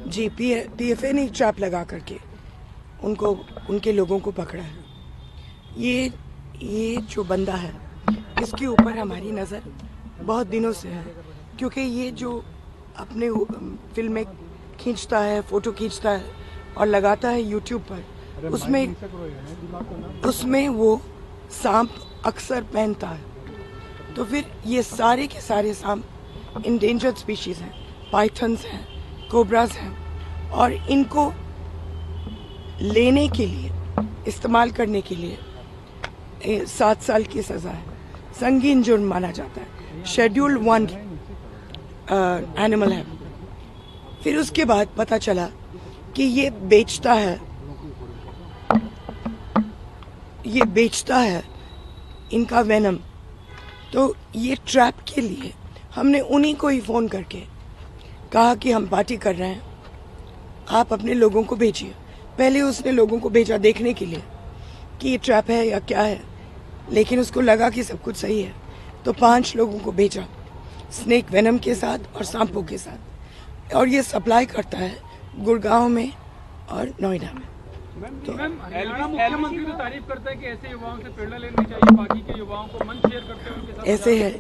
जी, PFA ने trap लगा करके उनको उनके लोगों को पकड़ा है। ये जो बंदा है इसके ऊपर हमारी नज़र बहुत दिनों से है, क्योंकि ये जो अपने फिल्में खींचता है, फ़ोटो खींचता है और लगाता है यूट्यूब पर, उसमें वो सांप अक्सर पहनता है। तो फिर ये सारे के सारे सांप इंडेंजर्ड स्पीशीज़ हैं, पाइथन्स हैं, कोबराज हैं, और इनको लेने के लिए, इस्तेमाल करने के लिए 7 साल की सज़ा है। संगीन जुर्म माना जाता है। शेड्यूल 1 एनिमल है। फिर उसके बाद पता चला कि ये बेचता है इनका वेनम। तो ये ट्रैप के लिए हमने उन्हीं को ही फ़ोन करके कहा कि हम पार्टी कर रहे हैं, आप अपने लोगों को भेजिए। पहले उसने लोगों को भेजा देखने के लिए कि ये ट्रैप है या क्या है, लेकिन उसको लगा कि सब कुछ सही है, तो 5 लोगों को भेजा स्नेक वेनम के साथ और सांपों के साथ, और ये सप्लाई करता है गुड़गांव में और नोएडा में। तो मुख्यमंत्री तो तारीफ करता है कि ऐसे युवाओं से प्रेरणा लेनी चाहिए, बाकी के युवाओं को मंच शेयर करते हैं उनके साथ। ऐसे है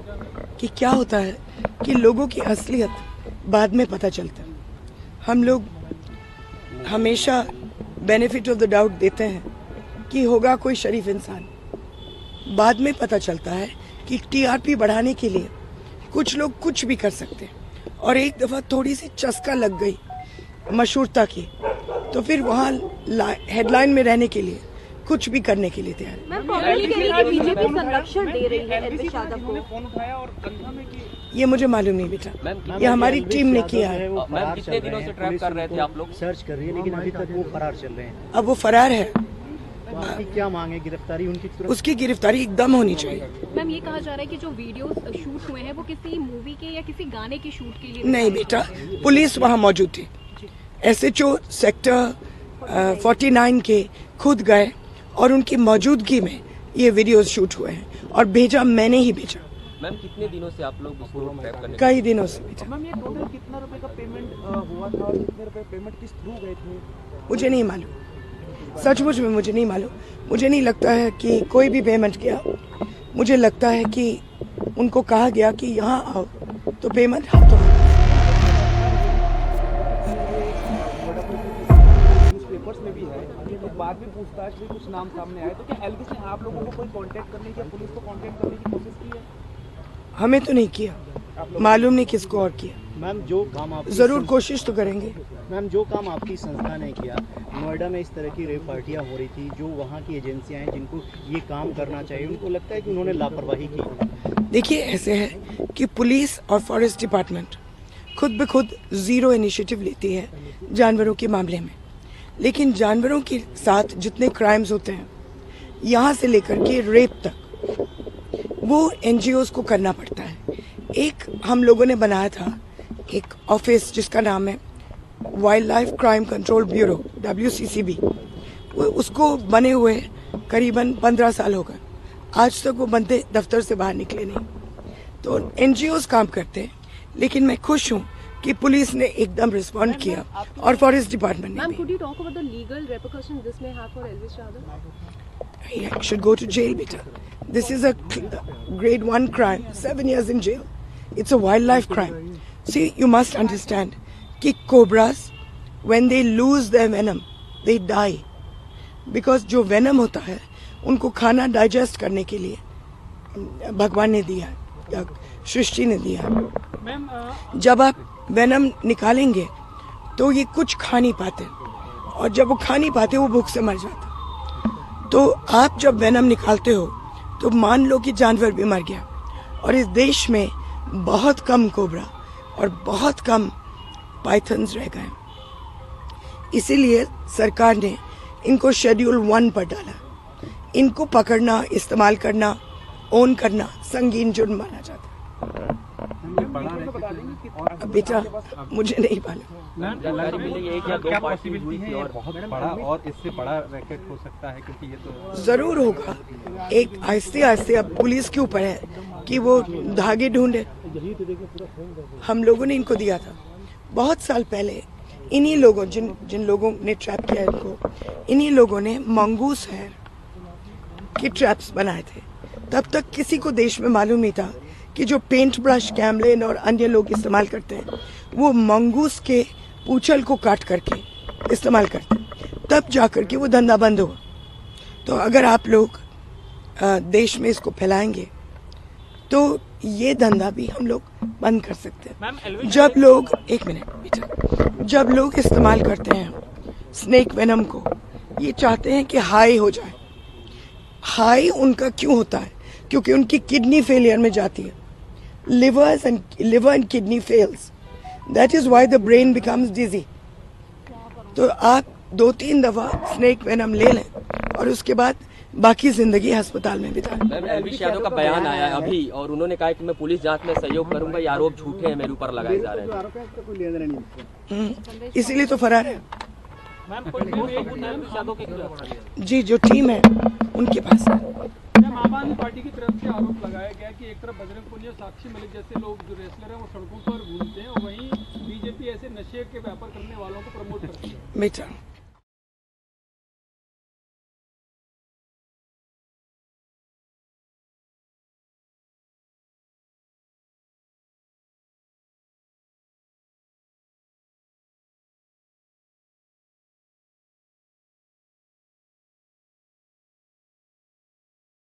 कि क्या होता है कि लोगों की असलियत बाद में पता चलता है। हम लोग हमेशा बेनिफिट ऑफ द डाउट देते हैं कि होगा कोई शरीफ इंसान, बाद में पता चलता है कि टीआरपी बढ़ाने के लिए कुछ लोग कुछ भी कर सकते हैं, और एक दफ़ा थोड़ी सी चस्का लग गई मशहूरता की, तो फिर वहाँ हेडलाइन में रहने के लिए कुछ भी करने के लिए तैयार है। बीजेपी संरक्षण दे रही है एलविश यादव को। ये मुझे मालूम नहीं बेटा, ये हमारी टीम ने किया है। मैम, कितने दिनों से ट्रैप कर रहे थे आप लोग? सर्च कर रही है, लेकिन अभी तक वो फरार चल रहे हैं। अब वो फरार है। आपकी क्या मांग है? गिरफ्तारी उनकी तुरंत? उसकी गिरफ्तारी एकदम होनी चाहिए। मैम, ये कहा जा रहा है कि जो वीडियोस शूट हुए हैं वो किसी मूवी के या किसी गाने के शूट के लिए नहीं बेटा, पुलिस वहाँ मौजूद थी। एसएचओ सेक्टर 49 के खुद गए और उनकी मौजूदगी में ये वीडियोस शूट हुए हैं, और भेजा मैंने ही भेजा। मैम, कितने दिनों से आप लोग इसको ट्रैप करने? कई दिनों से बेटा। मैम, ये टोटल कितना रुपए का पेमेंट हुआ था और कितने रुपए पेमेंट किस थ्रू गए थे? मुझे नहीं मालूम, सचमुच में मुझे नहीं मालूम। मुझे नहीं लगता है कि कोई भी पेमेंट किया। मुझे लगता है कि उनको कहा गया कि यहाँ आओ, तो पेमेंट हाथों में। न्यूज़पेपर्स में भी है, तो बाद में पूछताछ में कुछ नाम सामने आए, तो क्या एलविश ने आप लोगों को कोई कांटेक्ट करने की या पुलिस को कांटेक्ट करने की कोशिश की है? हमें तो नहीं किया, मालूम नहीं किसको और किया। मैम, जो काम आप जरूर कोशिश तो करेंगे। मैम, जो काम आपकी संस्था ने किया, नोएडा में इस तरह की रेप पार्टियां हो रही थी, जो वहाँ की एजेंसियां हैं जिनको ये काम करना चाहिए, उनको लगता है कि उन्होंने लापरवाही की। देखिए, ऐसे है कि पुलिस और फॉरेस्ट डिपार्टमेंट खुद ब खुद ज़ीरो इनिशिएटिव लेती है जानवरों के मामले में, लेकिन जानवरों के साथ जितने क्राइम्स होते हैं, यहाँ से लेकर के रेप तक, वो एनजीओज़ को करना पड़ता है। एक हम लोगों ने बनाया था एक ऑफिस जिसका नाम है wild life crime control bureau, WCCB। उसको बने हुए करीबन 15 साल हो गए, आज तक वो बंदे दफ्तर से बाहर निकले नहीं। तो एनजीओज़ काम करते हैं, लेकिन मैं खुश हूँ कि पुलिस ने एकदम रिस्पॉन्ड किया और फॉरेस्ट डिपार्टमेंट ने मैम, भी। could you talk about the legal repercussions this may have for Elvish Yadav? He should go to jail, beta. This is a grade 1 crime, 7 years in jail. It's a wildlife crime. See, you must understand कि cobras, when they lose their venom, they die. Because जो venom होता है, उनको खाना digest करने के लिए भगवान ने दिया या सृष्टि ने दिया। मैम, जब आप वेनम निकालेंगे तो ये कुछ खा नहीं पाते, और जब वो खा नहीं पाते वो भूख से मर जाते। तो आप जब वेनम निकालते हो तो मान लो कि जानवर भी मर गया, और इस देश में बहुत कम कोबरा और बहुत कम पाइथन्स रह गए। इसीलिए सरकार ने इनको शेड्यूल 1 पर डाला। इनको पकड़ना, इस्तेमाल करना, ओन करना संगीन जुर्म माना जाता है। अब बेटा, मुझे नहीं मालूम। जानकारी मिली है क्या 2 पार्टी हुई थी और बहुत बड़ा और इससे बड़ा रैकेट हो सकता है, क्योंकि ये तो जरूर होगा। एक आहिस्ते आहिस्ते अब पुलिस के ऊपर है कि वो धागे ढूंढे। हम लोगों ने इनको दिया था बहुत साल पहले इन्हीं लोगों जिन लोगों ने ट्रैप किया इनको, इन्हीं लोगों ने मंगूस हेयर के ट्रैप्स बनाए थे। तब तक किसी को देश में मालूम नहीं था कि जो पेंट ब्रश, कैमलिन और अन्य लोग इस्तेमाल करते हैं वो मंगूस के पूंछल को काट करके इस्तेमाल करते हैं। तब जाकर के वो धंधा बंद हुआ। तो अगर आप लोग देश में इसको फैलाएंगे तो ये धंधा भी हम लोग बंद कर सकते हैं। जब लोग, एक मिनट बेटा, जब लोग इस्तेमाल करते हैं स्नेक वेनम को, ये चाहते हैं कि हाई हो जाए। हाई उनका क्यों होता है? क्योंकि उनकी किडनी फेलियर में जाती है। Liver and kidney fails, that is why the brain becomes dizzy. तो आप 2-3 दफा स्नेक वेनम ले लें और उसके बाद बाकी जिंदगी अस्पताल में बिताएं। मैम, एलविश यादव का बयान आया है अभी और उन्होंने कहा कि मैं पुलिस जांच में सहयोग करूंगा, ये आरोप झूठे हैं, मेरे ऊपर लगाए जा रहे हैं। इसीलिए तो फरार है। मैम, कोई एलविश यादव के खिलाफ जी, जो टीम है उनके पास है। मैम, आम आदमी पार्टी की तरफ से आरोप लगाया गया कि एक तरफ बजरंग पुनिया, साक्षी मलिक जैसे लोग जो रेसलर हैं वो सड़कों पर घूमते हैं और वहीं बीजेपी ऐसे नशे के व्यापार करने वालों को प्रमोट करती है। बेटा,